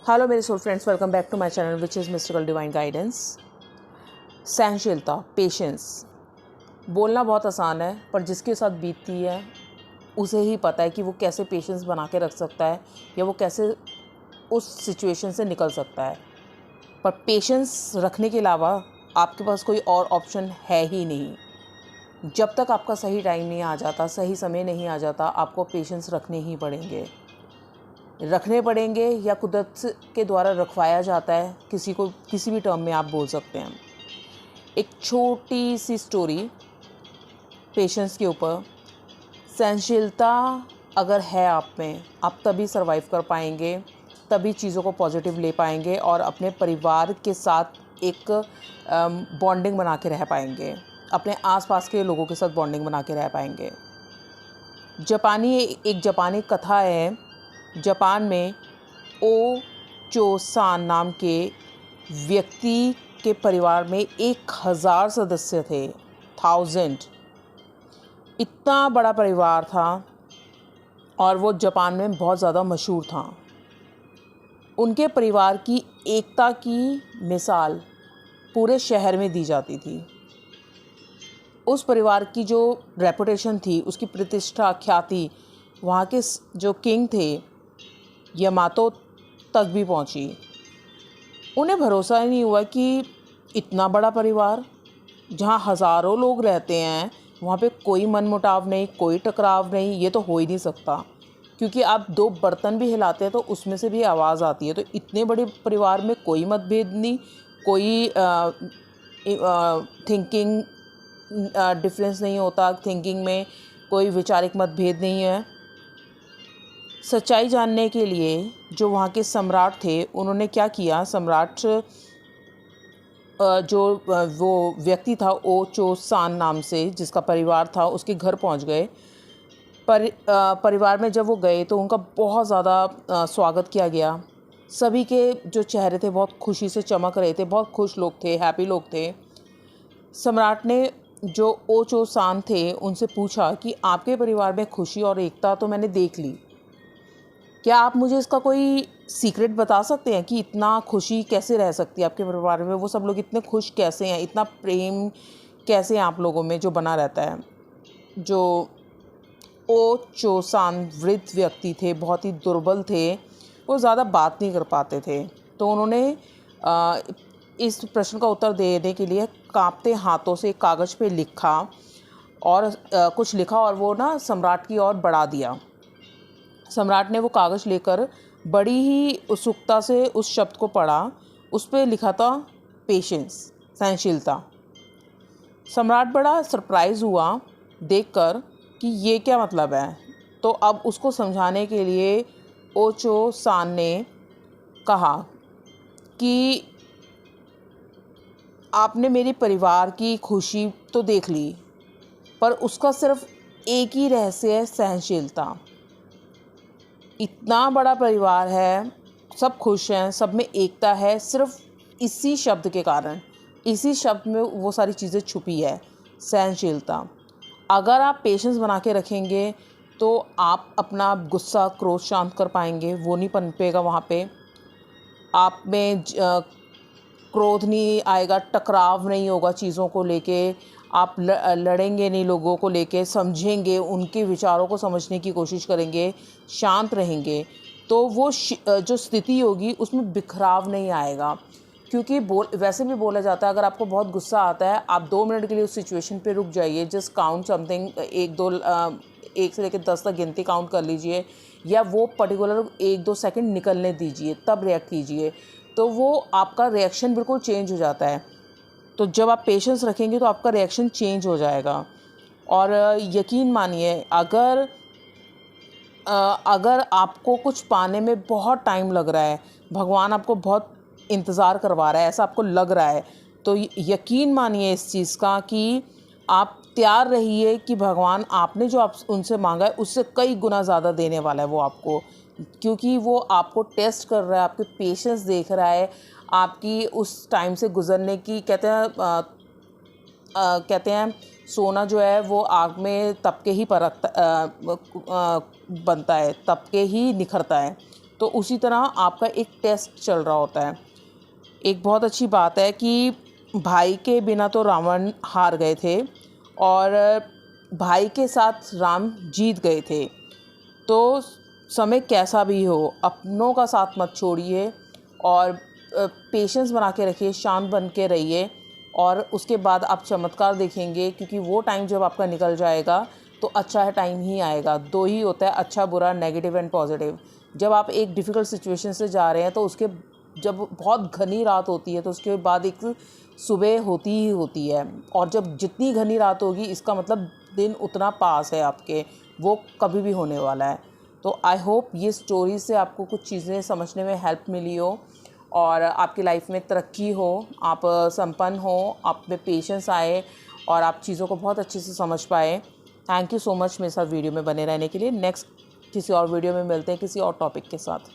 Hello मेरे soul friends, welcome back to my channel which is mystical divine guidance. सहनशीलता, patience. बोलना बहुत आसान है, पर जिसके साथ बीतती है उसे ही पता है कि वो कैसे पेशेंस बना के रख सकता है या वो कैसे उस सिचुएशन से निकल सकता है। पर पेशेंस रखने के अलावा आपके पास कोई और ऑप्शन है ही नहीं। जब तक आपका सही टाइम नहीं आ जाता, सही समय नहीं आ जाता, आपको पेशेंस रखने ही पड़ेंगे या कुदरत के द्वारा रखवाया जाता है। किसी को किसी भी टर्म में आप बोल सकते हैं। एक छोटी सी स्टोरी पेशेंस के ऊपर। सहनशीलता अगर है आप में, आप तभी सरवाइव कर पाएंगे, तभी चीज़ों को पॉजिटिव ले पाएंगे और अपने परिवार के साथ एक बॉन्डिंग बना के रह पाएंगे, अपने आसपास के लोगों के साथ बॉन्डिंग बना के रह पाएंगे। एक जापानी कथा है। जापान में ओ चो सान नाम के व्यक्ति के परिवार में 1000 सदस्य थे। 1000, इतना बड़ा परिवार था और वो जापान में बहुत ज़्यादा मशहूर था। उनके परिवार की एकता की मिसाल पूरे शहर में दी जाती थी। उस परिवार की जो रेपुटेशन थी, उसकी प्रतिष्ठा, ख्याति वहाँ के जो किंग थे यामातो तक भी पहुँची। उन्हें भरोसा ही नहीं हुआ कि इतना बड़ा परिवार जहाँ हज़ारों लोग रहते हैं, वहाँ पे कोई मनमुटाव नहीं, कोई टकराव नहीं। ये तो हो ही नहीं सकता, क्योंकि आप 2 बर्तन भी हिलाते हैं तो उसमें से भी आवाज़ आती है। तो इतने बड़े परिवार में कोई मतभेद नहीं, कोई थिंकिंग डिफरेंस नहीं होता, थिंकिंग में कोई वैचारिक मतभेद नहीं है। सच्चाई जानने के लिए जो वहाँ के सम्राट थे, उन्होंने क्या किया, सम्राट जो वो व्यक्ति था ओ चो सान नाम से, जिसका परिवार था, उसके घर पहुँच गए। परिवार में जब वो गए तो उनका बहुत ज़्यादा स्वागत किया गया। सभी के जो चेहरे थे बहुत खुशी से चमक रहे थे, बहुत खुश लोग थे, हैप्पी लोग थे। सम्राट ने जो ओ चो सान थे उनसे पूछा कि आपके परिवार में खुशी और एकता तो मैंने देख ली, क्या आप मुझे इसका कोई सीक्रेट बता सकते हैं कि इतना खुशी कैसे रह सकती है आपके परिवार में? वो सब लोग इतने खुश कैसे हैं, इतना प्रेम कैसे आप लोगों में जो बना रहता है। जो ओ चोसान वृद्ध व्यक्ति थे, बहुत ही दुर्बल थे, वो ज़्यादा बात नहीं कर पाते थे। तो उन्होंने इस प्रश्न का उत्तर देने के लिए कांपते हाथों से कागज़ पे लिखा और कुछ लिखा और वो ना सम्राट की ओर बढ़ा दिया। सम्राट ने वो कागज़ लेकर बड़ी ही उत्सुकता से उस शब्द को पढ़ा। उस पर लिखा था पेशेंस, सहनशीलता। सम्राट बड़ा सरप्राइज़ हुआ देखकर कि ये क्या मतलब है। तो अब उसको समझाने के लिए ओ चो सान ने कहा कि आपने मेरे परिवार की खुशी तो देख ली, पर उसका सिर्फ एक ही रहस्य है, सहनशीलता। इतना बड़ा परिवार है, सब खुश हैं, सब में एकता है, सिर्फ इसी शब्द के कारण, इसी शब्द में वो सारी चीज़ें छुपी है, सहनशीलता। अगर आप पेशेंस बना के रखेंगे तो आप अपना गुस्सा, क्रोध शांत कर पाएंगे, वो नहीं पनपेगा वहाँ पे। आप में क्रोध नहीं आएगा, टकराव नहीं होगा चीज़ों को लेके, आप लड़ेंगे नहीं लोगों को लेके, समझेंगे, उनके विचारों को समझने की कोशिश करेंगे, शांत रहेंगे। तो वो जो स्थिति होगी उसमें बिखराव नहीं आएगा। क्योंकि वैसे भी बोला जाता है, अगर आपको बहुत गुस्सा आता है, आप 2 मिनट के लिए उस सिचुएशन पे रुक जाइए, जस्ट काउंट समथिंग, 1 से लेकर 10 तक गिनती काउंट कर लीजिए, या वो पर्टिकुलर 1-2 सेकंड निकलने दीजिए, तब रिएक्ट कीजिए। तो वो आपका रिएक्शन बिल्कुल चेंज हो जाता है। तो जब आप पेशेंस रखेंगे तो आपका रिएक्शन चेंज हो जाएगा। और यकीन मानिए, अगर आपको कुछ पाने में बहुत टाइम लग रहा है, भगवान आपको बहुत इंतज़ार करवा रहा है, ऐसा आपको लग रहा है, तो यकीन मानिए इस चीज़ का कि आप तैयार रहिए कि भगवान आपने जो आप उनसे मांगा है उससे कई गुना ज़्यादा देने वाला है वो आपको। क्योंकि वो आपको टेस्ट कर रहा है, आपके पेशेंस देख रहा है, आपकी उस टाइम से गुज़रने की। कहते हैं सोना जो है वो आग में तप के ही बनता है, तप के ही निखरता है। तो उसी तरह आपका एक टेस्ट चल रहा होता है। एक बहुत अच्छी बात है कि भाई के बिना तो रावण हार गए थे और भाई के साथ राम जीत गए थे। तो समय कैसा भी हो, अपनों का साथ मत छोड़िए और पेशेंस बना के रखिए, शांत बन के रहिए और उसके बाद आप चमत्कार देखेंगे, क्योंकि वो टाइम जब आपका निकल जाएगा तो अच्छा टाइम ही आएगा। दो ही होता है, अच्छा बुरा, नेगेटिव एंड पॉजिटिव। जब आप एक डिफ़िकल्ट सिचुएशन से जा रहे हैं तो उसके जब बहुत घनी रात होती है तो उसके बाद एक सुबह होती ही होती है, और जब जितनी घनी रात होगी इसका मतलब दिन उतना पास है आपके, वो कभी भी होने वाला है। तो आई होप ये स्टोरी से आपको कुछ चीज़ें समझने में हेल्प मिली हो और आपकी लाइफ में तरक्की हो, आप संपन्न हो, आप में पेशेंस आए और आप चीज़ों को बहुत अच्छे से समझ पाए। थैंक यू सो मच मेरे साथ वीडियो में बने रहने के लिए। नेक्स्ट किसी और वीडियो में मिलते हैं किसी और टॉपिक के साथ।